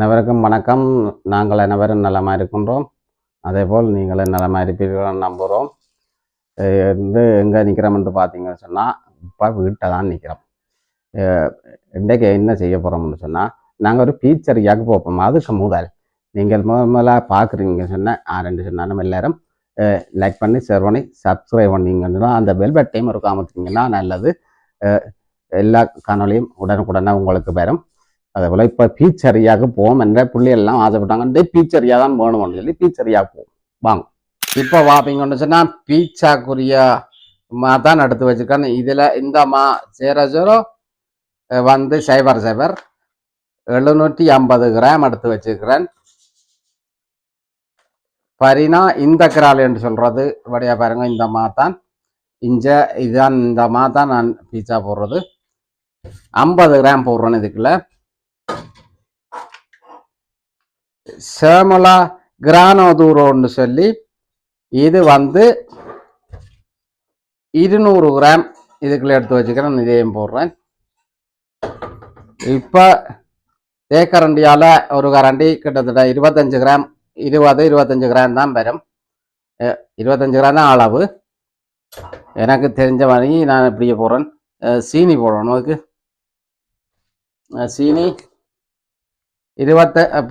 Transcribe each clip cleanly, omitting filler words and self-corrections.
அனைவருக்கும் வணக்கம். நாங்கள் அனைவரும் நலமாக இருக்கின்றோம். அதேபோல் நீங்களும் நலமாக இருப்பீர்கள் நம்புகிறோம். எங்கே நிற்கிறோம்னு பார்த்தீங்கன்னு சொன்னால் இப்போ வீட்டை தான் நிற்கிறோம். இன்றைக்கு என்ன செய்ய போகிறோம்னு சொன்னால் நாங்கள் ஒரு பீச்சரியாவுக்கு போப்போம். அதுக்கு முதல் நீங்கள் முதலாக பார்க்குறீங்கன்னு சொன்னால் ரெண்டு சொன்னாலும் எல்லோரும் லைக் பண்ணி ஷேர் பண்ணி சப்ஸ்கிரைப் பண்ணிங்கன்னா அந்த பெல் பட்டையும் ஒரு காமிச்சிங்கன்னா நல்லது. எல்லா காணொலியும் உடனுக்குடனே உங்களுக்கு வரும். அதே போல் இப்போ பீச்சரியாவுக்கு போவோம் என்ற பிள்ளைகள்லாம் ஆசைப்பட்டாங்க. பீச்சரியா தான் வேணும்னு சொல்லி பீச்சரியாவுக்கு போவோம் வாங்க. இப்போ பார்ப்பீங்கன்னு சொன்னால் பீச்சாக்குரிய தான் எடுத்து வச்சுருக்கேன். இதில் இந்த 00 வந்து 750 கிராம் எடுத்து வச்சுருக்கிறேன். பரினா இந்த கிரால் என்று சொல்கிறது வழியா பாருங்க. இந்த தான் இதுதான் இந்த தான் நான் பீச்சா போடுறது. 50 கிராம் போடுறேன். இதுக்குள்ள சேமலா கிரானோதூரோன்னு சொல்லி இது வந்து 200 கிராம் இதுக்குள்ள எடுத்து வச்சுக்கிறேன். இதையும் போடுறேன். இப்போ தேக்கரண்டியால் ஒரு கரண்டி கிட்டத்தட்ட 25 கிராம் 25 கிராம் தான் வரும். 25 கிராம் தான் அளவு. எனக்கு தெரிஞ்ச மாதிரி நான் இப்படியே போடுறேன். சீனி போடணும். அதுக்கு சீனி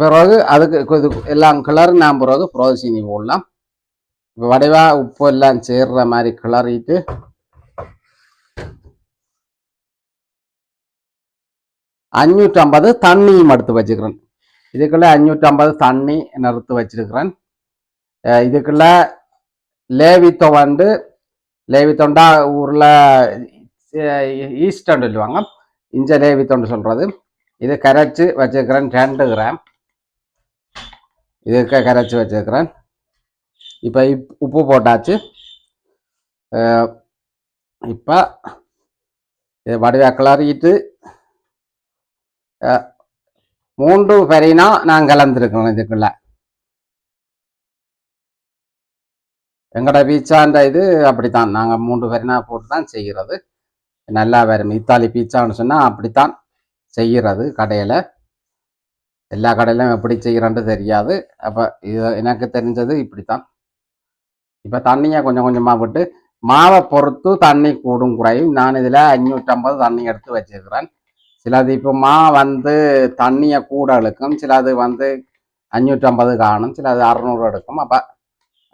பிறகு அதுக்கு எல்லாம் கிளறு நான் பிறகு சீனி போடலாம். இப்போ வடிவா உப்பு எல்லாம் சேர்ற மாதிரி கிளறிட்டு $550 தண்ணியும் எடுத்து வச்சுக்கிறேன். இதுக்குள்ள 550 தண்ணி நிறுத்து வச்சிருக்கிறேன். இதுக்குள்ள லேவித்தொண்டா ஊரில் ஈஸ்டர்ன்னு சொல்லுவாங்க. இஞ்ச லேவித்தொண்டு சொல்கிறது. இது கரைச்சி வச்சுருக்கிறேன் 2 கிராம். இதுக்கு கரைச்சி வச்சுருக்கிறேன். இப்போ உப்பு போட்டாச்சு. இப்போ இது வடிவா கிளறிட்டு 3 பெரினா நான் கலந்துருக்கேன். இதுக்குள்ள எங்களோட பீச்சான்ற இது அப்படித்தான். நாங்கள் 3 பெரினா போட்டு தான் செய்கிறது. நல்லா வரும். இத்தாலி பீச்சான்னு சொன்னால் அப்படித்தான் செய்கிறது. கடையில் எல்லா கடையிலும் எப்படி செய்கிறான்னு தெரியாது. அப்போ இது எனக்கு தெரிஞ்சது இப்படித்தான். இப்போ தண்ணியை கொஞ்சம் கொஞ்சமாக விட்டு மாவை பொறுத்து தண்ணி கூடும் குறையும். நான் இதில் 550 தண்ணி எடுத்து வச்சுருக்கிறேன். சிலது இப்போ வந்து தண்ணியை கூட இழுக்கும். சிலது வந்து 550 காணும். சிலது 600 எடுக்கும். அப்போ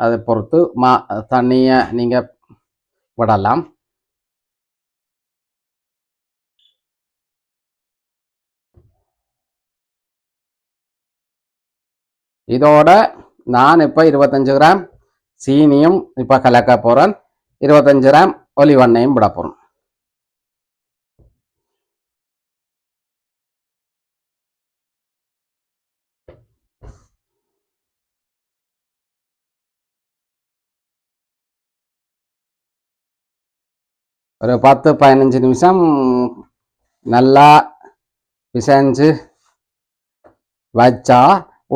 அதை பொறுத்து தண்ணியை நீங்கள் விடலாம். இதோட நான் இப்போ 25 கிராம் சீனியும் இப்போ கலக்க போகிறேன். 25 கிராம் ஒலிவெண்ணையும் விட போகிறேன். ஒரு 10-15 நிமிஷம் நல்லா பிசைஞ்சு வச்சா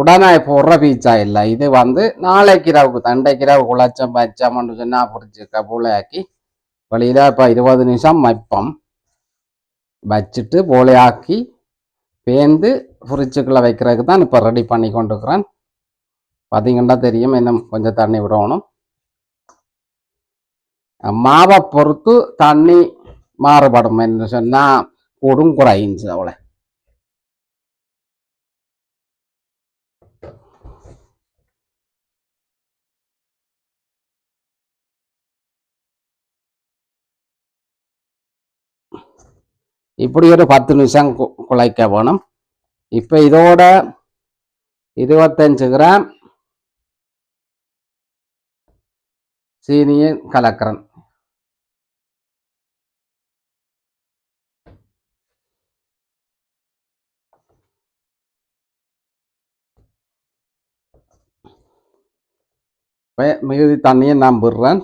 உடனே போடுற பீச்சா இல்லை. இது வந்து நாளைக்கு இரவுக்கு தண்டைக்கு இரவு குழச்சம் வச்சோம்னு சொன்னால் பொறிச்சு போலையாக்கி வழியில் இப்போ 20 நிமிஷம் வைப்போம். வச்சுட்டு போலையாக்கி பேந்து ஃப்ரிட்ஜுக்குள்ளே வைக்கிறதுக்கு தான் இப்போ ரெடி பண்ணி கொண்டுருக்குறேன். பார்த்தீங்கன்னா தெரியும். இன்னும் கொஞ்சம் தண்ணி விடணும். மாவை பொறுத்து தண்ணி மாறுபடும் என்று சொன்னால் கூடும் குறையுது. அவ்வளோ இப்படி ஒரு 10 நிமிஷம் குழைக்க வேணும். இப்போ இதோட 25 கிராம் சீனியை கலக்கிறேன். மிகுதி தண்ணியை நான் விடுறேன்.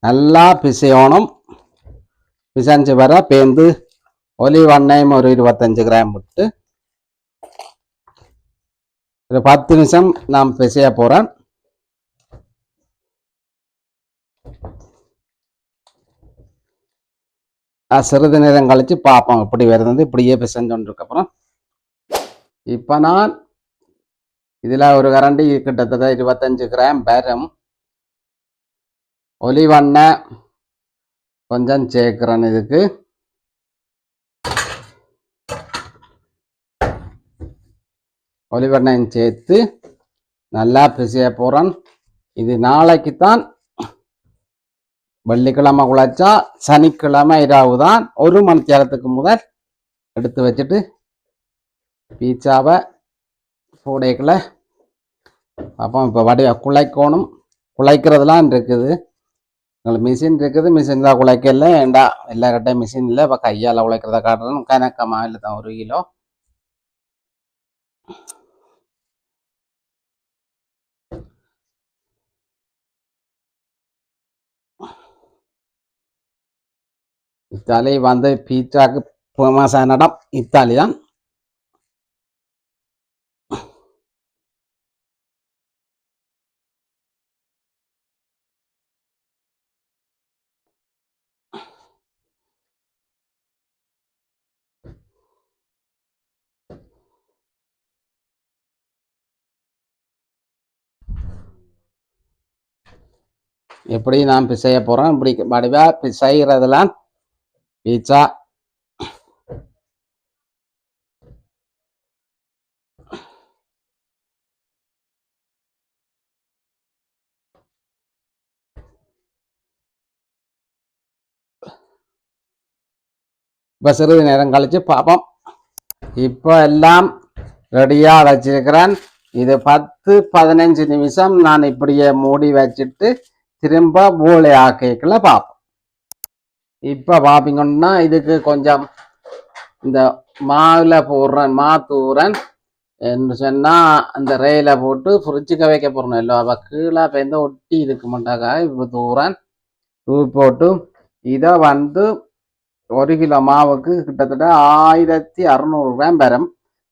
நல்லா பிசையணும். பிசைஞ்சு வர பேந்து ஒலிவெண்ணையும் ஒரு 25 கிராம் விட்டு ஒரு 10 நிமிஷம் நான் பிசைய போகிறேன். சிறிது நேரம் கழித்து பார்ப்போம் இப்படி வருது. இப்படியே பிசைஞ்சோன்றதுக்கப்புறம் இப்போ நான் இதில் ஒரு கரண்டி கிட்டத்தட்ட 25 கிராம் பேரம் ஒலிவெண்ணெய் கொஞ்சம் சேர்க்குறேன். இதுக்கு ஒலிவெண்ணெயும் சேர்த்து நல்லா பிசைய போகிறேன். இது நாளைக்கு தான், வெள்ளிக்கிழமை குழைச்சா சனிக்கிழமை இரவு தான் 1 மணி நேரத்துக்கு முதல் எடுத்து வச்சுட்டு பீட்சாவை போடைக்குள்ள அப்போ இப்போ குழைக்கணும். குழைக்கிறதுலாம் இருக்குது, உங்களுக்கு மிஷின் இருக்குது. மிஷின் தான் குழைக்கல ஏண்டா எல்லா கட்டையும் மிஷின் இல்லை. இப்போ கையால் குழைக்கிறத காட்டுறதும் கணக்கமாக இல்லை தான் 1 கிலோ. இத்தாலி வந்து பீட்சாக்கு ஃபேமஸான இடம் இத்தாலி தான். எப்படி நான் பிசைய போகிறேன், இப்படி வடிவாக பிசைகிறதுலாம் பீட்சா இப்போ சிறிது நேரம் கழித்து பார்ப்போம். இப்போ எல்லாம் ரெடியாக வச்சிருக்கிறேன். இது 10-15 நிமிஷம் நான் இப்படியே மூடி வச்சுட்டு திரும்ப போலை ஆக்கைக்குள்ள பார்ப்போம். இப்போ பார்ப்பீங்கன்னா இதுக்கு கொஞ்சம் இந்த மாவில் போடுறேன், மாத்தூரன் என்று சொன்னால் அந்த ரயில போட்டு ஃப்ரிட்ஜுக்கு வைக்க போகிறோம். இல்லை அப்போ கீழே இப்போ எந்த ஒட்டி இருக்க மாட்டாங்க. இப்போ தூரன் தூவி போட்டு இதை வந்து 1 கிலோ மாவுக்கு கிட்டத்தட்ட 1600 கிராம் வரும்.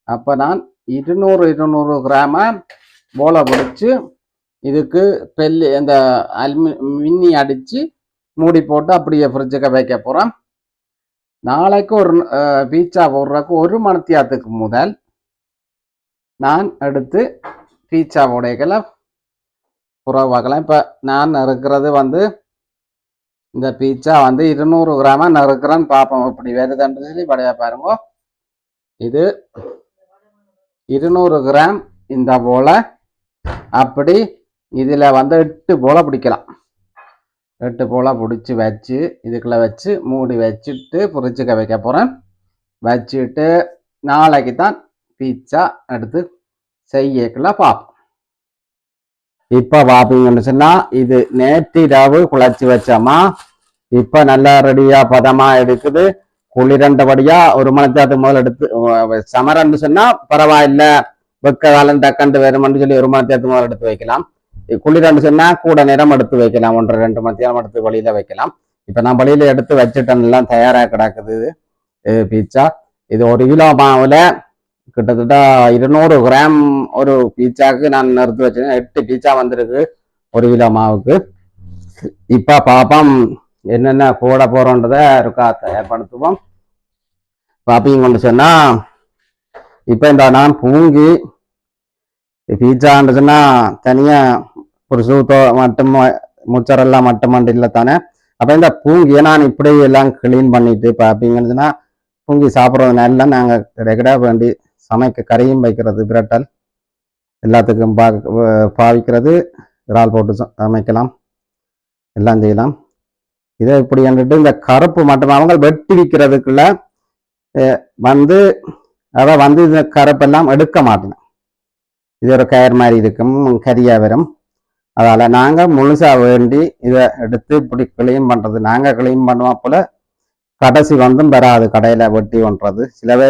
அப்போ நான் 200 கிராமை போலை பிடிச்சி இதுக்கு இந்த மின்னி அடித்து மூடி போட்டு அப்படியே ஃப்ரிட்ஜுக்கு வைக்க போகிறேன். நாளைக்கு ஒரு பீட்சா போடுறதுக்கு 1 மணி நேரத்துக்கு முதல் நான் எடுத்து பீட்சா போடைகளை புறவாக்கலாம். இப்போ நான் இருக்கிறது வந்து இந்த பீட்சா வந்து 200 கிராமாக நறுக்கிறேன்னு பார்ப்போம் இப்படி வருதுன்னு சொல்லி படையா பாருங்க. இது 200 கிராம் இந்த போல அப்படி இதில் வந்து 8 போல பிடிக்கலாம். 8 போல பிடிச்சி வச்சு இதுக்குள்ள வச்சு மூடி வச்சுட்டு பொரிச்சுக்க வைக்க போகிறேன். வச்சுட்டு நாளைக்கு தான் பீட்சா எடுத்து செய்யக்குள்ள பார்ப்போம். இப்போ பார்ப்பீங்கன்னு சொன்னால் இது நேற்றிரவு குழச்சி வச்சோமா, இப்போ நல்லா ரெடியாக பதமாக எடுக்குது. குளிரண்டபடியாக 1 மணி நேரத்துக்கு முதல் எடுத்து சமரன்னு சொன்னால் பரவாயில்ல, வெக்க காலம் டக்கண்டு வேறுமென்று சொல்லி 1 மணி நேரத்துக்கு முதல் எடுத்து வைக்கலாம். குளிரண்டு சொன்னால் கூட நேரம் எடுத்து வைக்கலாம், 1-2 மணி நேரம் எடுத்து வழியில் வைக்கலாம். இப்போ நான் வழியில் எடுத்து வச்சுட்டேன்லாம் தயாராக கிடக்குது பீட்சா. இது 1 கிலோ மாவில் கிட்டத்தட்ட 200 கிராம் ஒரு பீட்சாவுக்கு நான் நிறுத்தி வச்சேன். 8 பீட்சா வந்திருக்கு 1 கிலோ மாவுக்கு. இப்போ பாப்போம் என்னென்ன போட போகிறோன்றதை இருக்கா தயார்படுத்துவோம். பார்ப்பீங்கன்னு சொன்னால் இப்போ இந்த நான் பூங்கி பீட்சான்னு சொன்னால் தனியாக ஒரு சூத்தோ மட்டும் முச்சரெல்லாம் மட்டும் இல்லை தானே. அப்போ இந்த பூங்கியை நான் இப்படி எல்லாம் கிளீன் பண்ணிட்டு பார்ப்பீங்கன்னு சொன்னால் பூங்கி சாப்பிட்றதுனால நாங்கள் கிடைக்கிட வேண்டி சமைக்க கறியும் வைக்கிறது, பிரட்டல் எல்லாத்துக்கும் பாவிக்கிறது, இறால் போட்டு சமைக்கலாம், எல்லாம் செய்யலாம். இதை இப்படி வந்துட்டு இந்த கருப்பு மட்டும் அவங்க வெட்டி விற்கிறதுக்குள்ள வந்து அதை வந்து இந்த கருப்பெல்லாம் எடுக்க மாட்டேன். இது ஒரு கயர் மாதிரி இருக்கும், கரியா வரும். அதால் நாங்கள் முழுசாக வேண்டி இதை எடுத்து இப்படி கிளீன் பண்ணுறது. நாங்கள் கிளீன் பண்ணுவோம் போல் கடைசி வந்தும் வராது கடையில் வெட்டி பண்ணுறது. சிலவே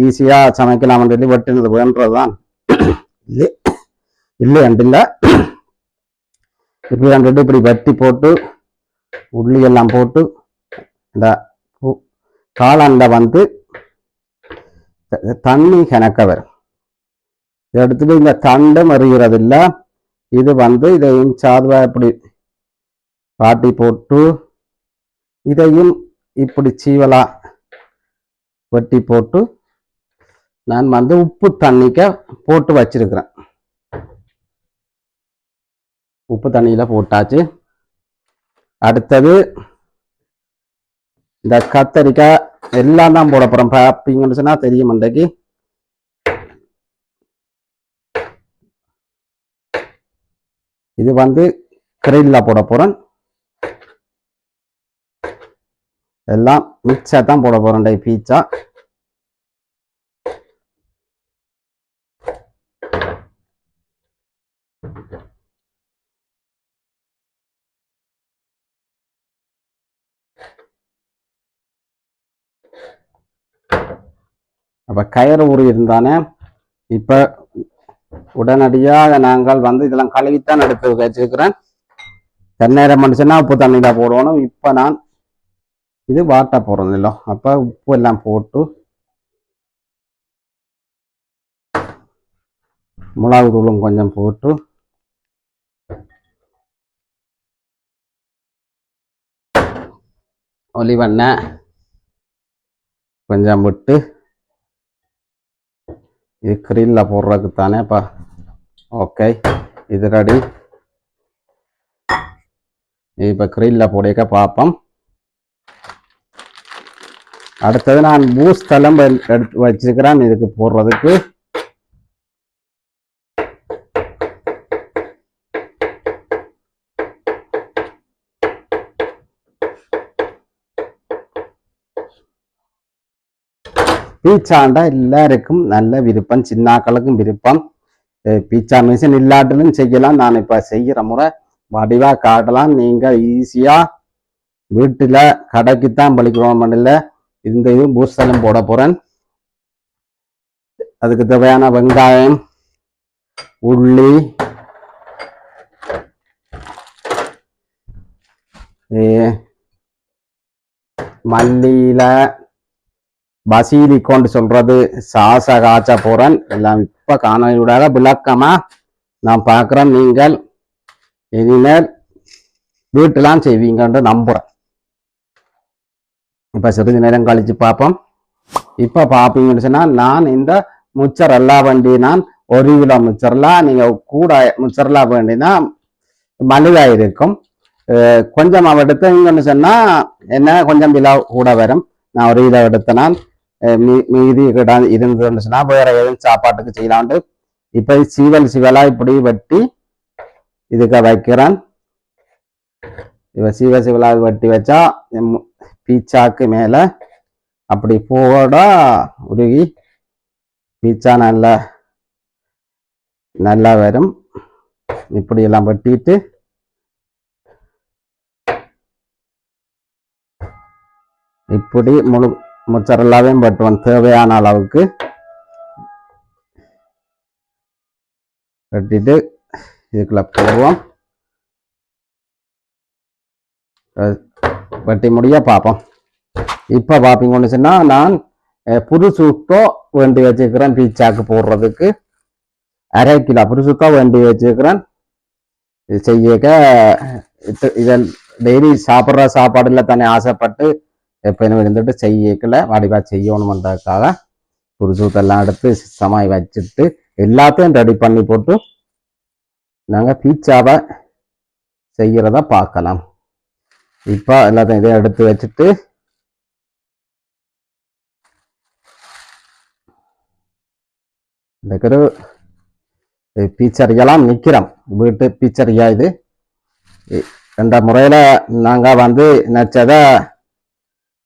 ஈஸியாக சமைக்கலாம்னு சொல்லி வெட்டினது வேண்டது தான் இல்லை இல்லை. இப்படி வந்துட்டு இப்படி வெட்டி போட்டு உள்ளி எல்லாம் போட்டு இந்த காளானில் வந்து தண்ணி கணக்க வரும். இதை எடுத்துட்டு இந்த தண்டம் எறிகிறது இல்லை. இது வந்து இதையும் சாதுவா இப்படி பாட்டி போட்டு இதையும் இப்படி சீவலா வெட்டி போட்டு நான் வந்து உப்பு தண்ணிக்க போட்டு வச்சிருக்கிறேன். உப்பு தண்ணியில போட்டாச்சு. அடுத்தது இந்த கத்தரிக்காய் எல்லாம் தான் போட போறோம். பார்ப்பீங்கன்னு சொன்னா தெரியும். இன்றைக்கு இது வந்து கிரில்ல போட போறேன். எல்லாம் மிக்ஸா தான் போட போறேன். பீட்சா அப்ப கயிறு ஊறி இருந்தானே. இப்ப உடனடியாக நாங்கள் வந்து இதெல்லாம் கழுவித்தான் எடுத்து வச்சிருக்கிறேன். தண்ணீரம் மனுஷனா உப்பு தண்ணியில போடணும். இப்ப நான் இது வாட்ட போறோம் இல்லை. அப்ப உப்பு எல்லாம் போட்டு மிளகு தூளும் கொஞ்சம் போட்டு ஒலிவெண்ணெய் கொஞ்சம் விட்டு இது கிரில்ல போடுறதுக்கு தானேப்பா. ஓகே, இது ரெடி. இப்போ கிரில்ல போடிக்க பார்ப்போம். அடுத்தது நான் பூஸ்ட் எல்லாம் எடுத்து வச்சிருக்கிறேன் இதுக்கு போடுறதுக்கு. பீச்சாண்டா எல்லாருக்கும் நல்ல விருப்பம், சின்னாக்களுக்கும் விருப்பம். பீச்சா மிஷின் இல்லாட்டிலும் செய்யலாம். நான் இப்ப செய்யற முறை வடிவா காட்டலாம். நீங்க ஈஸியா வீட்டுல கடைக்குத்தான் பழிக்கிறோம். இல்லை இந்த இது பூஸ்டலும் போட போறேன். அதுக்கு தேவையான வெங்காயம், உள்ளி, மல்லியில பசீலிக்கோன்னு சொல்றது சாச காய்ச்ச போறேன். எல்லாம் இப்ப காணொலியோட விளக்கமா நான் பார்க்கிறேன். நீங்கள் இனிமேல் வீட்டுலாம் செய்வீங்கன்னு நம்புறேன். இப்ப சிறிது நேரம் கழிச்சு பார்ப்போம். இப்ப பாப்பீங்கன்னு சொன்னா நான் இந்த முச்சரெல்லாம் வேண்டி நான் 1 கிலோ முச்சரெல்லாம் நீங்க கூட முச்சரெல்லாம் வேண்டினா மலிவா இருக்கும். கொஞ்சம் அவ எடுத்தீங்கன்னு சொன்னா என்ன கொஞ்சம் விலை கூட வரும். நான் 1 கிலோ எடுத்தேன். மீதி இருந்துன்னு சொன்னா வேற எதுவும் சாப்பாட்டுக்கு செய்யலான்ட்டு இப்ப சீவலா இப்படி வெட்டி இதுக்கு வைக்கிறேன். இப்ப சிவலா வெட்டி வச்சா பீச்சாக்கு மேல அப்படி போட உருகி பீச்சா நல்லா வரும். இப்படி எல்லாம் வெட்டிட்டு இப்படி முழு முச்சரெல்லாவையும் வெட்டுவோம். தேவையான அளவுக்கு வெட்டிட்டு இதுக்குள்ள போடுவோம். வெட்டி முடிய பார்ப்போம். இப்ப பாப்பீங்கன்னு சொன்னா நான் புதுசுக்கோ வேண்டி வச்சுக்கிறேன். பீச்சாக்கு போடுறதுக்கு 1/2 கிலோ புதுசுக்கோ வேண்டி வச்சுக்கிறேன். இது செய்யக்க இதில் டெய்லி சாப்பிட்ற சாப்பாடுல தானே ஆசைப்பட்டு எப்பயும் இருந்துட்டு செய்யக்கல வடிவா செய்யணும்ன்றதுக்காக புதுசூத்தெல்லாம் எடுத்து சமாய் வச்சுட்டு எல்லாத்தையும் ரெடி பண்ணி போட்டு நாங்கள் பீச்சாவை செய்கிறத பார்க்கலாம். இப்போ எல்லாத்தையும் இதை எடுத்து வச்சுட்டு இந்த பீச்சரியெல்லாம் நிற்கிறோம். வீட்டு பீச்சரியா இது என்ற முறையில் நாங்கள் வந்து நினச்சதை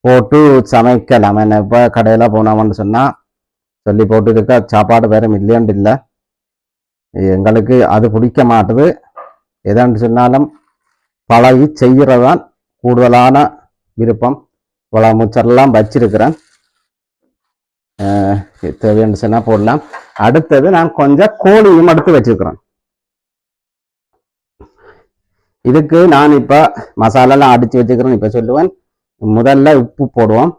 போட்டு சமைக்கலாம். என்ன இப்போ கடையில் போனோம்னு சொன்னால் சொல்லி போட்டு இருக்க சாப்பாடு வேற இல்லையாண்டு இல்லை. எங்களுக்கு அது பிடிக்க மாட்டுது. எதான்னு சொன்னாலும் பழகி செய்கிறதான் கூடுதலான விருப்பம். இவ்வளோ முச்சரெல்லாம் வச்சிருக்கிறேன். தேவைன்னு சொன்னா போடலாம். அடுத்தது நான் கொஞ்சம் கோழியும் எடுத்து வச்சிருக்கிறேன். இதுக்கு நான் இப்ப மசாலாலாம் அடிச்சு வச்சுக்கிறேன். இப்ப சொல்லுவேன். முதல்ல உப்பு போடுவோம்.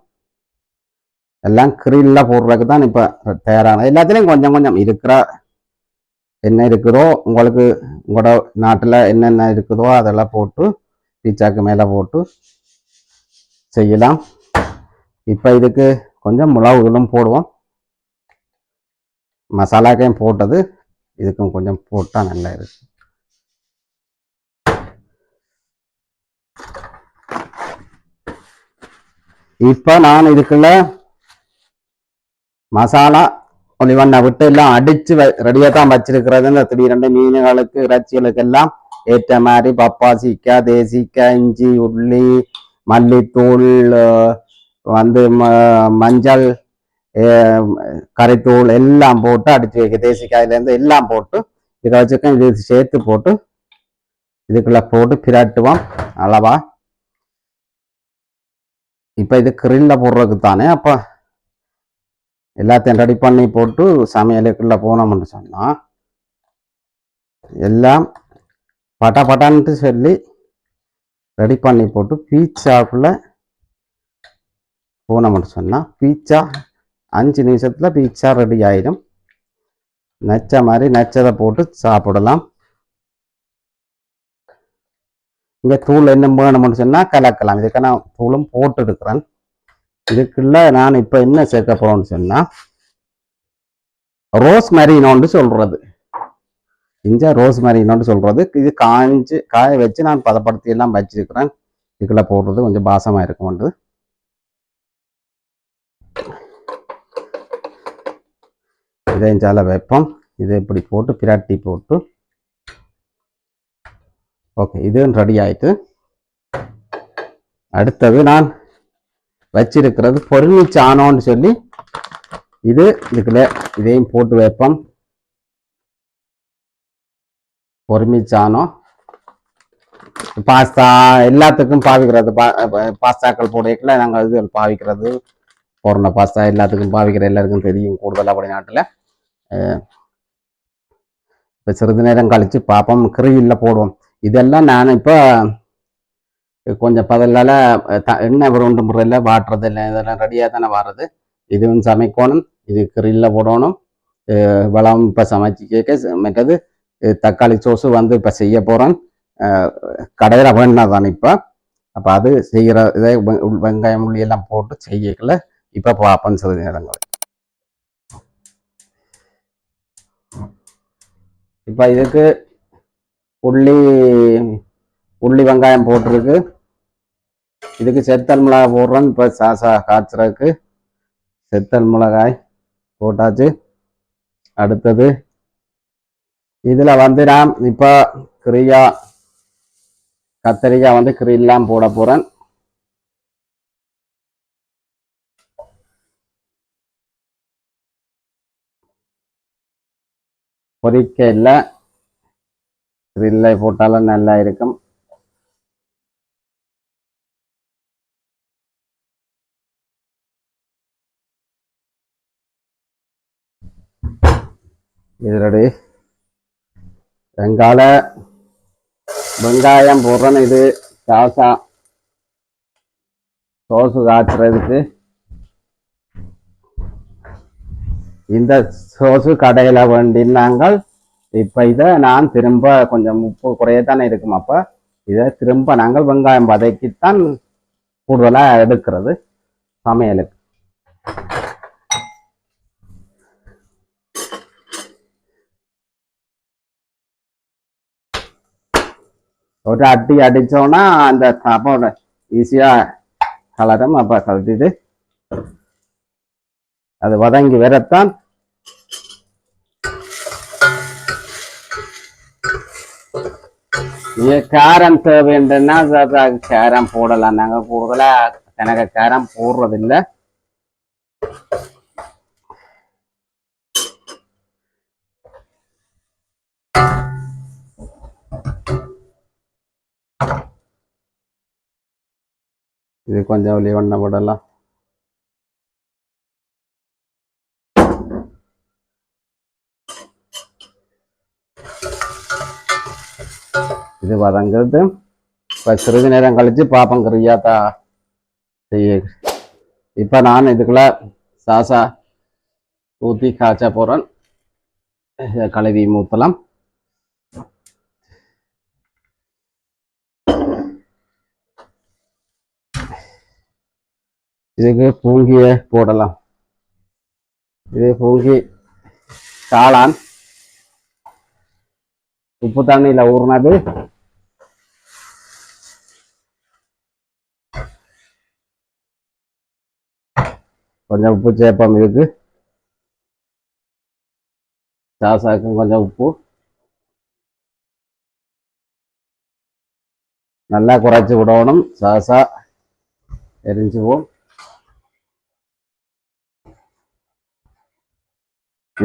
எல்லாம் கிரில்ல போடுறதுக்கு தான் இப்ப தயாரான. எல்லாத்துலயும் கொஞ்சம் கொஞ்சம் இருக்கிற என்ன இருக்குதோ உங்களுக்கு உங்களோட நாட்டுல என்னென்ன இருக்குதோ அதெல்லாம் போட்டு பீச்சாக்கு மேல போட்டு செய்யலாம். இப்போ இதுக்கு கொஞ்சம் மிளகுகளும் போடுவோம். மசாலாக்கையும் போட்டது இதுக்கும் கொஞ்சம் போட்டால் நல்லா இருக்கு. இப்போ நான் இதுக்குள்ள மசாலா ஒலிவண்ணை விட்டு எல்லாம் அடிச்சு ரெடியாக தான் வச்சிருக்கிறது. இந்த திடீரெண்டு மீன்களுக்கு இறைச்சிகளுக்கு எல்லாம் ஏற்ற மாதிரி பப்பாசிக்காய், தேசிக்காய், இஞ்சி, உள்ளி, மல்லித்தூள், வந்து மஞ்சள், கறித்தூள் எல்லாம் போட்டு அடிச்சு வைக்க, தேசிக்காயிலேருந்து எல்லாம் போட்டு இதை வச்சுக்க இது சேர்த்து போட்டு இதுக்குள்ள போட்டு பிரட்டுவோம் அளவா. இப்போ இது கிரில்ல போடுறதுக்கு தானே. அப்போ எல்லாத்தையும் ரெடி பண்ணி போட்டு சமையலுக்குள்ள போனோம்னு சொன்னால் எல்லாம் பட்டா பட்டான்ட்டு சொல்லி ரெடி பண்ணி போட்டு பீட்சாக்குள்ள போனோம்னு சொன்னால் பீட்சா 5 நிமிஷத்தில் பீட்சா ரெடி ஆயிடும். நச்ச மாதிரி நச்சதை போட்டு சாப்பிடலாம். இங்கே தூள் என்ன வேணும்னு சொன்னால் கலக்கலாம். இதுக்கு நான் தூளும் போட்டு எடுக்கிறேன். இதுக்குள்ள நான் இப்போ என்ன சேர்க்க போறேன்னு சொன்னால் ரோஸ் மரினோன்னு சொல்றது. இஞ்சா ரோஸ் மரினோன்னு சொல்றது. இது காய வச்சு நான் பதப்படுத்தி எல்லாம் வச்சிருக்கிறேன். இதுக்குள்ள போடுறது கொஞ்சம் பாசமா இருக்கும். இதையும் சால வைப்போம். இதை இப்படி போட்டு பிரட்டி போட்டு ஓகே, இதுவும் ரெடி ஆயிட்டு. அடுத்தது நான் வச்சிருக்கிறது பொறுமிச்சானோன்னு சொல்லி இதுக்குள்ள இதையும் போட்டு வைப்போம். பொறுமிச்சானோ பாஸ்தா எல்லாத்துக்கும் பாவிக்கிறது. பாஸ்தாக்கள் போடல நாங்கள் இது பாவிக்கிறது. போடுற பாஸ்தா எல்லாத்துக்கும் பாவிக்கிற எல்லாருக்கும் தெரியும். கூடுதலாக அப்படி நாட்டில் இப்போ சிறிது நேரம் கழித்து பார்ப்போம். கிரில்லில் போடுவோம். இதெல்லாம் நான் இப்போ கொஞ்சம் பதலால் எண்ணெய் உருண்டு முறையில் வாட்டுறது இல்லை. இதெல்லாம் ரெடியாக தானே வாடுறது. இதுவும் சமைக்கணும். இது கிரில்லில் போடணும். வளம் இப்போ சமைச்சு கேட்க மற்றது தக்காளி சோஸு வந்து இப்போ செய்ய போகிறேன். கடையில் வேணுனா தானே இப்போ. அப்போ அது செய்கிற இதை வெங்காயம் உள்ளி எல்லாம் போட்டு செய்யக்கல இப்போ பார்ப்பேன் சிறிது நேரங்கள். இப்போ இதுக்கு உள்ளி வெங்காயம் போட்டிருக்கு. இதுக்கு செத்தல் மிளகாய் போடுறேன். இப்போ சாசா காய்ச்சறதுக்கு செத்தல் மிளகாய் போட்டாச்சு. அடுத்தது இதில் வந்து நான் இப்போ கத்திரிக்காய் வந்து கிரில்லாம் போட போகிறேன். பொரிக்க இல்லை, கிரில்லை போட்டாலும் நல்லா இருக்கும். இதோட வெங்காயம் போடுறேன்னு இது சாசா சோசு காய்ச்சறதுக்கு. இந்த சோசு கடையில் வேண்டினாங்கள். இப்போ இதை நான் திரும்ப கொஞ்சம் உப்பு குறையத்தானே இருக்கும். அப்போ இதை திரும்ப நாங்கள் வெங்காயம் வதக்கித்தான் கூடுதலாக எடுக்கிறது சமையலுக்கு. ஒரு அடி அடித்தோன்னா அந்த சாப்பாட ஈஸியாக கலரும். அப்போ கலட்டிட்டு அது வதங்கி வரத்தான் காரம் தேவைன்னா காரம் போடலாம். நாங்கள் கூடுதலாக எனக்கு காரம் போடுறதில்லை. இது கொஞ்சம் ஒலி வண்ண விடலாம். இது வதங்கிறது. இப்போ சிறிது நேரம் கழிச்சு பாப்பம் கறியாத்தா செய்ய. இப்போ நான் இதுக்குள்ள சாசா ஊற்றி காய்ச்ச போகிறேன். கழுவி ஊற்றலாம். இதுக்கு பூங்கிய போடலாம். இது பூங்கி காளான் உப்பு தண்ணியில ஊறினது. கொஞ்சம் உப்பு சேர்ப்போம். இதுக்கு சாசாக்கும் கொஞ்சம் உப்பு நல்லா குறைச்சி விடணும். சாசா எரிஞ்சுவோம்.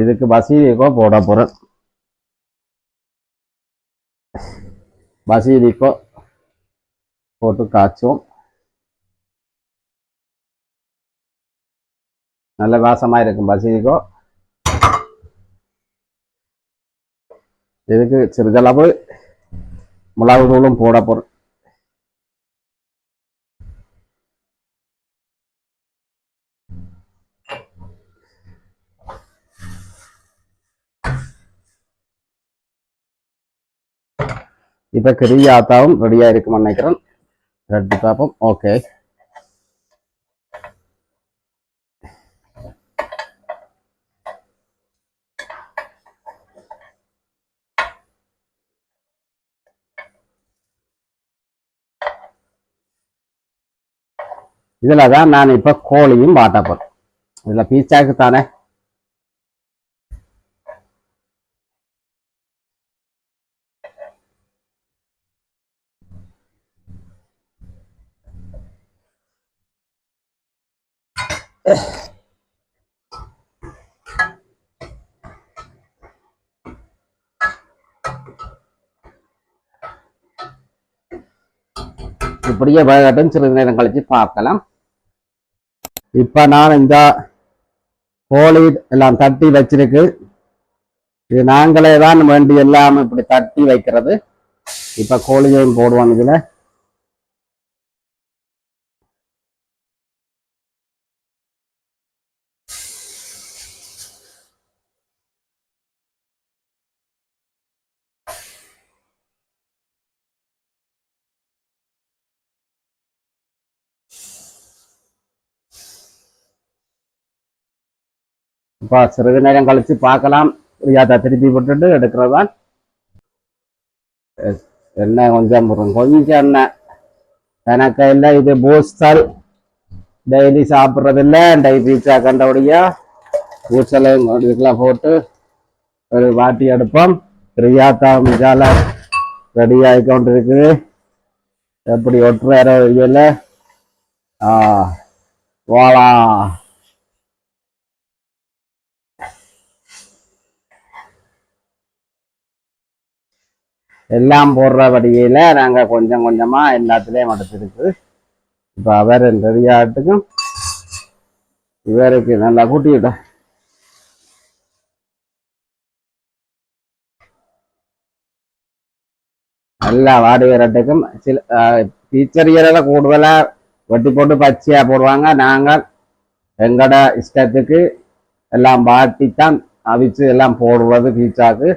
இதுக்கு பசீலிக்கோ போட போறேன். பசீலிக்கோ போட்டு காய்ச்சுவோம். நல்ல வாசமா இருக்கும் பசீலிக்கோ. இதுக்கு சிறிதளவு மிளகு தூளும் போட போறேன். இப்ப கிரியாத்தாவும் ரெடியா இருக்குன்னு நினைக்கிறேன். ரெடி பார்ப்போம். ஓகே, இதுலதான் நான் இப்ப கோழியும் வாட்ட போறேன். இதுல பீச்சாக்கு தானே. இப்படியே வேகட்டும். சிறிது நேரம் கழிச்சு பார்க்கலாம். இப்ப நான் இந்த கோழி எல்லாம் தட்டி வச்சிருக்கு. இது நாங்களே தான் வேண்டி எல்லாம் இப்படி தட்டி வைக்கிறது. இப்ப கோழியையும் போடுவாங்க இதுல. இப்போ சிறிது நேரம் கழிச்சு பார்க்கலாம். அதை திருப்பி விட்டுட்டு எடுக்கிறதான். எண்ணெய் கொஞ்சம் கொஞ்சம் எண்ணெய் எனக்கு இல்லை. இது பூஸ்டல் டெய்லி சாப்பிட்றது இல்லை. டை பீச்சா கண்டபடியா பூசலையும் இதுக்கெல்லாம் போட்டு ஒரு வாட்டி எடுப்போம். ரியாத்தா மிஜால ரெடி ஆகிக்கொண்டு இருக்குது. எப்படி ஒட்டுற இல்லை. வாழா எல்லாம் போடுறபடியில நாங்கள் கொஞ்சம் கொஞ்சமா எல்லாத்துலேயும் எடுத்துருக்கு. இப்போ அவர் ரெடியாட்டுக்கும் இவருக்கு நல்லா கூட்டிவிட்டோம். நல்லா வாடி வரட்டுக்கும். சில பீச்சரியல கூடுதலா வெட்டி போட்டு பச்சையா போடுவாங்க. நாங்கள் எங்கட இஷ்டத்துக்கு எல்லாம் வாட்டித்தான் அவிச்சு எல்லாம் போடுறது. பீச்சாக்கு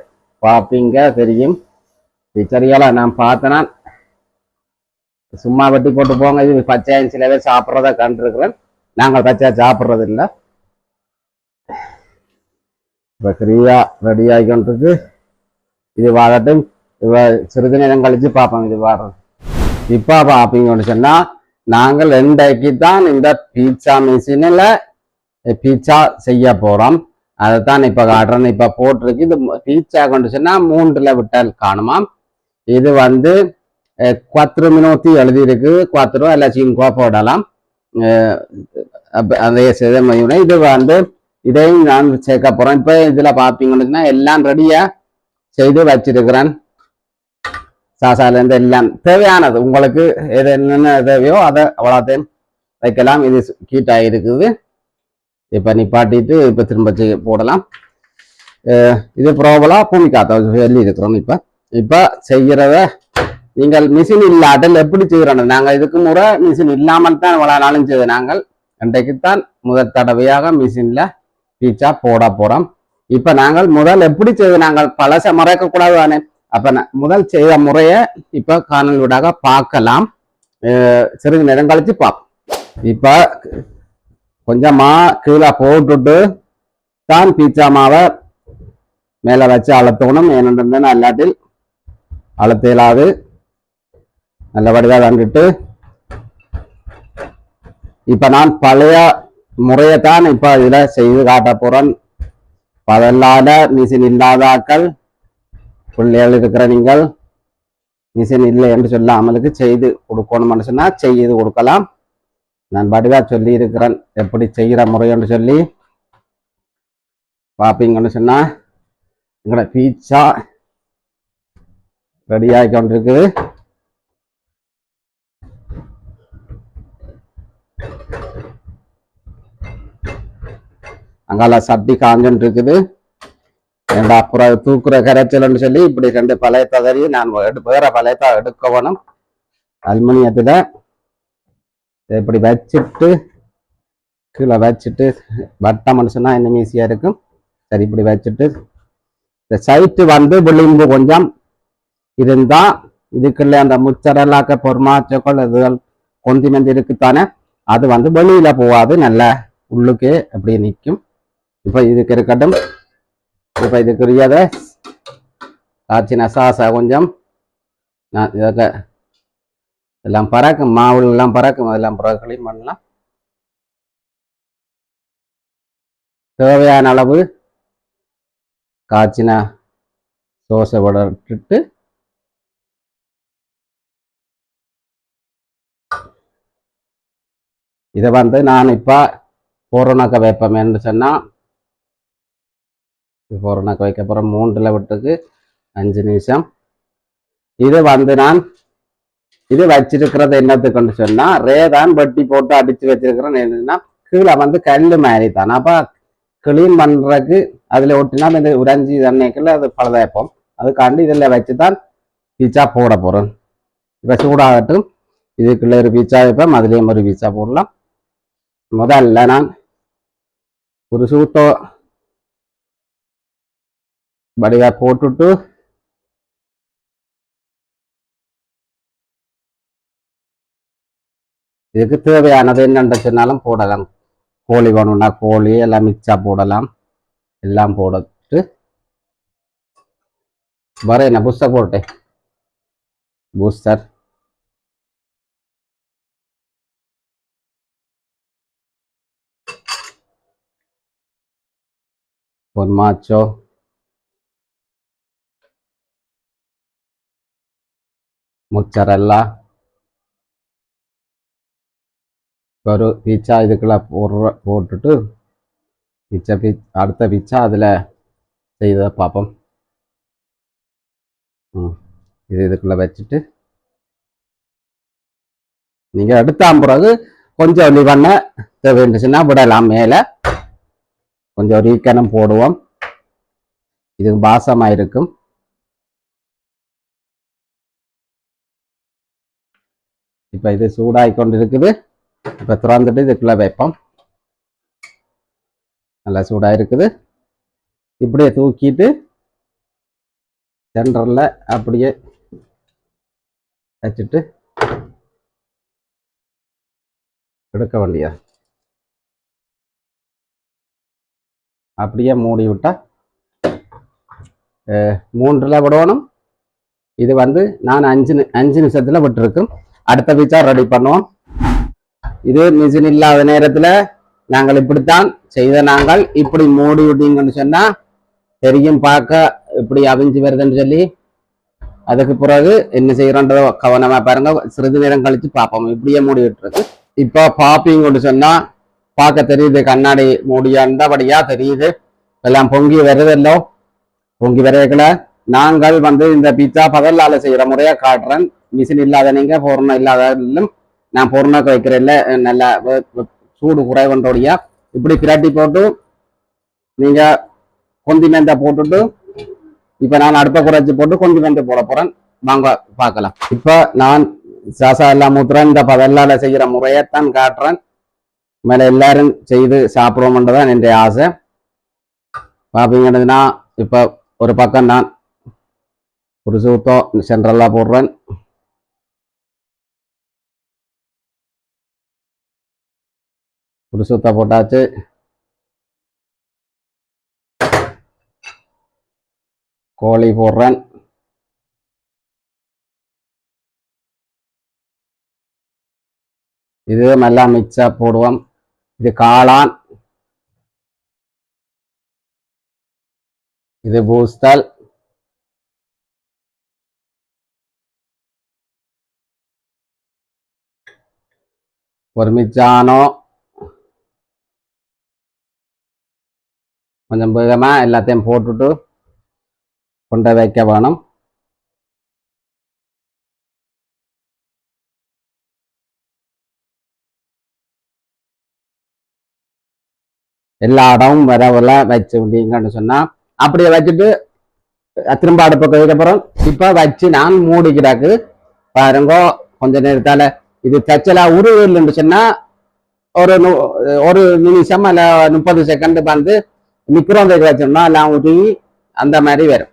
பார்ப்பீங்க தெரியும். பீச்சரியல நான் பார்த்தேன்னா சும்மா வெட்டி போட்டு போங்க. இது பச்சையாயும் சில பேர் சாப்பிட்றத கண்டிருக்கிறேன். நாங்கள் பச்சையா சாப்பிட்றது இல்லை. இப்போ கிரியா ரெடி ஆகிக்கொண்டிருக்கு. இது வாழட்டும். சிறிது நேரம் கழிச்சு பார்ப்போம். இது வாடுறது இப்போ பார்ப்பீங்கன்னு சொன்னா நாங்கள் 2க்கு தான் இந்த பீட்சா மிஷினில் பீட்சா செய்ய போறோம். அதைத்தான் இப்ப காட்டுறேன். இப்ப போட்டிருக்கு. இது பீட்சா கொண்டு சொன்னா 3ல விட்டால் காணுமாம். இது வந்து 4 minuti எழுதியிருக்கு. 4 அல்ல 5 போடலாம். அதே செய்த இது வந்து இதையும் நான் சேர்க்க போறேன். இப்ப இதுல பாப்பீங்கன்னா எல்லாம் ரெடியா செய்து வச்சிருக்கிறேன். சாசால இருந்து எல்லாம் தேவையானது உங்களுக்கு எது என்னென்ன தேவையோ அதை அவ்வளோத்தையும் வைக்கலாம். இது கீட் ஆகிருக்குது. இப்ப நிப்பாட்டிட்டு இப்ப திரும்ப போடலாம். இது ப்ராபலா பூமி காத்த சொல்லி இருக்கிறோம். இப்ப செய்யறத நீங்கள் மிஷின் இல்லாட்டல் எப்படி செய்யறோம். நாங்க இதுக்கு முறை மிஷின் இல்லாமல் தான் இவ்வளவு நாளும் செய்து. நாங்கள் இன்றைக்குத்தான் முதல் தடவையாக மிஷின்ல பீச்சா போட போறோம். இப்ப நாங்கள் முதல் எப்படி செய்து நாங்கள் பழச மறைக்க கூடாது தானே. அப்ப முதல் செய்த முறைய இப்ப காணொலி விடாக பார்க்கலாம். சிறிது நேரம் கழிச்சு பார்ப்போம். இப்ப கொஞ்சமா கீழே போட்டுட்டு தான் பீட்சா மாவை மேலே வச்சு அழுத்தணும். ஏனென்று அல்லாட்டில் அழுத்த இயலாது. நல்லபடியாக கண்டுட்டு இப்ப நான் பழைய முறையைத்தான் இப்ப இதுல செய்து காட்ட போறேன். பதல்லாத மிஷின் இல்லாதாக்கள் பிள்ளைகள் இருக்கிற நீங்கள் மிஷின் இல்லை என்று சொல்லாமலுக்கு செய்து கொடுக்கணும்னு சொன்னா செய்து கொடுக்கலாம். நான் படிவா சொல்லி இருக்கிறேன் எப்படி செய்கிற முறை என்று சொல்லி பார்ப்பீங்கன்னு சொன்னா எங்களோட பீட்சா ரெடி ஆகி கொண்டிருக்குது. அங்கால சட்டி காஞ்சன் இருக்குது. அப்புறம் தூக்குற கரைச்சல்னு சொல்லி இப்படி 2 பழையத்தை தறி நான் வேற பழையத்தை எடுக்க வேணும். அலுமினியத்துல இப்படி வச்சுட்டு கீழே வச்சுட்டு வட்டம் மனுஷனா இன்னும் ஈஸியா இருக்கும். சரி, இப்படி வச்சுட்டு இந்த சைட்டு வந்து விளிம்பு கொஞ்சம் இருந்தா இதுக்குள்ள அந்த முச்சரலாக்க பொறுமாச்சோக்கள் இதுகள் கொந்தி மந்தி இருக்குத்தானே, அது வந்து வெளியில போகாது, நல்லா உள்ளுக்கு அப்படி நிற்கும். இப்ப இதுக்கு இருக்கட்டும். இப்ப இதுக்குரியதை காய்ச்சின சாசா கொஞ்சம் நான் இதை எல்லாம் பறக்கும், மாவுள் எல்லாம் பறக்கும், அதெல்லாம் பிறகு க்ளீன் பண்ணலாம். தேவையான அளவு காய்ச்சின சோசை விட்டுட்டு இதை வந்து நான் இப்போ போரணாக்க வைப்பேன்னு சொன்னால் போரணாக்க வைக்க போகிறேன் 3 விட்டுக்கு 5 நிமிஷம். இது வந்து நான் இது வச்சிருக்கிறது என்னத்துக்குன்னு சொன்னால் ரேதான் வெட்டி போட்டு அடித்து வச்சிருக்கிறேன். என்னன்னா கீழே வந்து கல் மாதிரி தான். அப்போ கிளீன் பண்ணுறதுக்கு அதில் ஒட்டினா இந்த உறைஞ்சி தண்ணிக்குள்ள அது பழுதாய்ப்போம். அதுக்காண்டி இதில் வச்சு தான் பீச்சா போட போகிறேன். இப்போ சூடாகட்டும். இதுக்குள்ள ஒரு பீச்சா வைப்பேன், அதுலேயும் ஒரு பீச்சா போடலாம். முதல்ல நான் ஒரு சூட்டோ வடிவா போட்டுட்டு இதுக்கு தேவையானது என்னென்று சொன்னாலும் போடலாம். கோழி வேணும்னா கோழி எல்லாம் மிக்சா போடலாம். எல்லாம் போட்டு வர என்ன பூஸ்டர் போட்டேன். பூஸ்டர் formaggio, mozzarella, ஒரு பீச்சா இதுக்குள்ள போட்டுட்டு அடுத்த பீச்சா அதில் செய்த பார்ப்போம். இதுக்குள்ள வச்சுட்டு நீங்கள் எடுத்த பிறகு கொஞ்சம் ஒலிவண்ண தேவைண்டுச்சுன்னா விடலாம். மேலே கொஞ்சம் ஒரு ஈக்கனம் போடுவோம். இது வாசமாக இருக்கும். இப்போ இது சூடாகி கொண்டு இருக்குது. இப்போ திறந்துட்டு இதுக்குள்ள வைப்போம். நல்லா சூடாக இருக்குது. இப்படியே தூக்கிட்டு சென்டரில் அப்படியே வச்சுட்டு எடுக்க வேண்டிய அப்படியே மூடி விட்டா 3 விடணும். இது வந்து நான் 5 நிமிஷத்துல விட்டுருக்கும். அடுத்த பீச்சா ரெடி பண்ணுவோம். இது மிஷின் இல்லாத நேரத்துல நாங்கள் இப்படித்தான் செய்த. நாங்கள் இப்படி மூடி விட்டீங்கன்னு சொன்னா தெரியும், பார்க்க இப்படி அவிஞ்சு வருதுன்னு சொல்லி. அதுக்கு பிறகு என்ன செய்யறோன்றத கவனமா பாருங்க. சிறிது நேரம் கழிச்சு பார்ப்போம். இப்படியே மூடி விட்டுருக்கு. இப்போ பாப்பிங்கன்னு சொன்னா பார்க்க தெரியுது, கண்ணாடி மூடியாண்டபடியா தெரியுது. எல்லாம் பொங்கி வருதல்லோ. பொங்கி வரையக்கல நாங்கள் வந்து இந்த பீட்சா பதல்லால செய்யற முறையா காட்டுறேன். மிஷின் இல்லாத நீங்க பொருணம் இல்லாத நான் பொருணாக்க வைக்கிறேன்ல, நல்லா சூடு குறைவன்றோடியா இப்படி பிரட்டி போட்டு நீங்க கொந்தி மெந்த போட்டுட்டு இப்ப நான் அடுப்பை குறைச்சி போட்டு கொந்தி மெந்த போட போறேன். வாங்க பார்க்கலாம். இப்ப நான் சாசா எல்லாம் ஊத்துறேன். இந்த பதல்லால செய்யற முறையத்தான் காட்டுறேன். மேல எல்லாரும் செய்து சாப்பிடுவோம்ன்றதான் என்னுடைய ஆசை. பாப்பீங்கன்னா இப்ப ஒரு பக்கம் நான் ஒரு சூத்தோ சென்ட்ரலா போடுறேன். ஒரு சுத்த போட்டாச்சு. கோழி போடுறேன். இது நல்லா மிக்ஸா போடுவோம். இது காளான், இது பூஸ்டல், ஒரு மிச்சானோ. கொஞ்சம் வேகமா எல்லாத்தையும் போட்டுட்டு கொண்டு வைக்க வேணும். எல்லா இடமும் வரவுல வச்சு விட்டீங்கன்னு சொன்னா அப்படியே வச்சுட்டு திரும்ப அடுப்புக்கு வைக்கப்புறம் இப்ப வச்சு நான் மூடிக்கிறாக்கு பாருங்க. கொஞ்ச நேரத்தால இது தச்சலா உருவில்லைன்னு சொன்னா ஒரு நிமிஷம் அல்ல 30 செகண்ட் வந்து மிக்ரோன் வச்சோம்னா எல்லாம் உருவி அந்த மாதிரி வரும்.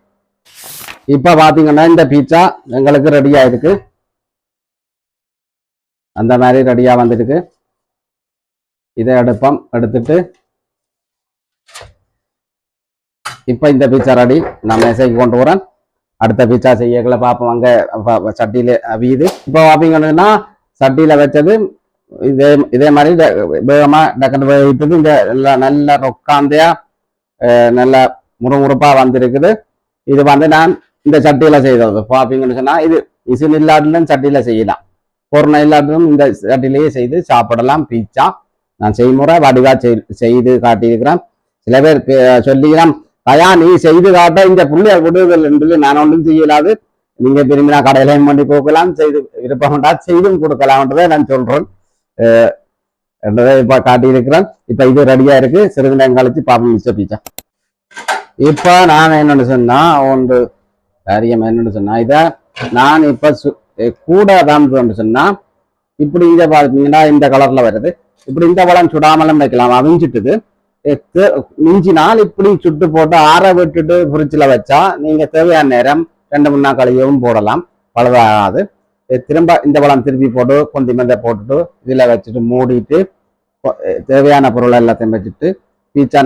இப்ப பாத்தீங்கன்னா இந்த பீட்சா எங்களுக்கு ரெடியா இருக்கு. அந்த மாதிரி ரெடியா வந்துருக்கு. இதை எடுத்துட்டு இப்ப இந்த பீட்சா ரெடி. நான் மேசைக்கு கொண்டு வரேன். அடுத்த பீட்சா செய்யல பார்ப்போம். அங்க சட்டியில அவியுது. இப்போ பாத்தீங்கன்னா சட்டியில வச்சது இதே மாதிரி வேகமா டக்குனு வைத்தது. இந்த நல்ல ரொக்காந்தையா நல்ல முறுமுறுப்பா வந்திருக்குது. இது வந்து நான் இந்த சட்டியில செய்தது பாப்பீங்கன்னு சொன்னா இது இசில் இல்லாட்டிலும் சட்டியில செய்யலாம். பொருணை இல்லாட்டிலும் இந்த சட்டிலேயே செய்து சாப்பிடலாம். பீட்சா நான் செய்முறை வடிவா செய்து காட்டியிருக்கிறேன். சில பேர் சொல்லிக்கிறேன், தயா நீ செய்து காட்ட இந்த புள்ளிய விடுதல் என்று. நான் ஒன்றும் செய்யலாது. நீங்க விரும்பினா கடையிலையும் பண்ணி போக்கலாம், செய்து விருப்பம்டா செய்தும் கொடுக்கலாம்ன்றதை நான் சொல்றேன். என்றதை இப்ப காட்டியிருக்கிறேன். இப்ப இது ரெடியா இருக்கு. சிறிது நேரம் கழிச்சு பாப்போம் மிச்ச பீட்சா. இப்ப நான் என்னன்னு சொன்னா ஒன்று காரியம் என்னன்னு சொன்னா இத நான் இப்ப கூட தான் சொன்னா இப்படி இதை பாத்தீங்கன்னா இந்த கலர்ல வருது. இப்படி இந்த பழம் சுடாமலும் வைக்கலாம். அவிஞ்சிட்டுது மிஞ்சினால் இப்படி சுட்டு போட்டு ஆற விட்டுட்டு ஃப்ரிட்ஜில் வச்சா நீங்க தேவையான நேரம் 2-3 நாள் கழியவும் போடலாம், பழுதாகாது. திரும்ப இந்த பழம் திருப்பி போட்டு கொஞ்சம் மெந்த போட்டுட்டு இதுல வச்சுட்டு மூடிட்டு தேவையான பொருள் எல்லாத்தையும் வச்சுட்டு பீட்சா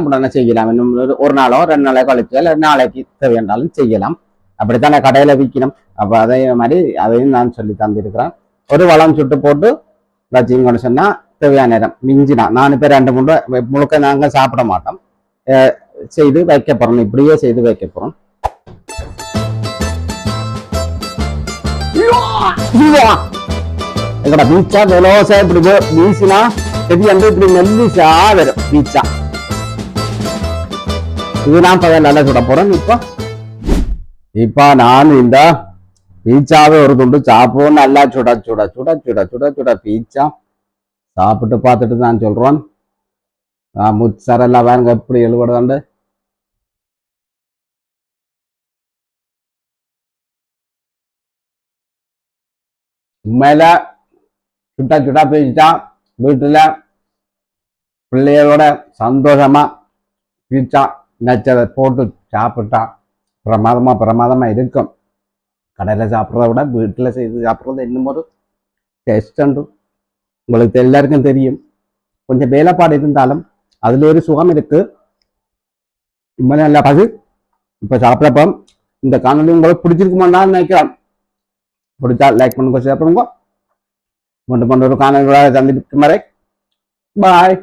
உடனே செய்யலாம். இன்னும் ஒரு நாளோ 2 நாளோ கழிச்சு இல்லை நாளைக்கு தேவையானாலும் செய்யலாம். அப்படித்தான் கடையில விற்கணும். அப்ப அதே மாதிரி அதையும் நான் சொல்லி தந்திருக்கிறேன். ஒரு வளம் சுட்டு போட்டு வச்சிங்கன்னு சொன்னா தேவையான நேரம் மிஞ்சினா நான் இப்ப 2-3 முழுக்க நாங்க சாப்பிட மாட்டோம். செய்து வைக்க போறோம். இப்படியே செய்து வைக்க போறோம். எங்கட பீட்சா வெலோசா இப்படி வீசினா செடி வந்து இப்படி மெல்லிசா வரும் பீட்சா. இது நான் நல்லா சுட போறேன். இப்ப நான் இந்த பீட்சாவே ஒரு துண்டு சாப்பிடுவோம். நல்லா சுட சுட சுட சுட சுட சுட பீட்சா சாப்பிட்டு பார்த்துட்டு நான் சொல்றேன். முச்சரெல்லாம் வேறுங்க எப்படி எழுபடுதாண்டு. உண்மையில சுட்டா சுட்டா பீட்சா வீட்டுல பிள்ளைகளோட சந்தோஷமா பீட்சா நச்சதை போட்டு சாப்பிட்டா பிரமாதமா இருக்கும். கடையில் சாப்பிட்றத விட வீட்டில் செய்து சாப்பிட்றது இன்னும் ஒரு டேஸ்ட் உண்டு. உங்களுக்கு எல்லாருக்கும் தெரியும். கொஞ்சம் வேலைப்பாடு இருந்தாலும் அதுல ஒரு சுகம் இருக்கு. உண்மையில நல்லா பகு. இப்ப சாப்பிட்றப்ப இந்த காணொலி உங்களுக்கு பிடிச்சிருக்குமான்னு நினைக்கிறேன். பிடிச்சா லைக் பண்ணுங்க, ஷேர் பண்ணுங்க. ஒரு காணொலி சந்திக்கும் வரை பாய்.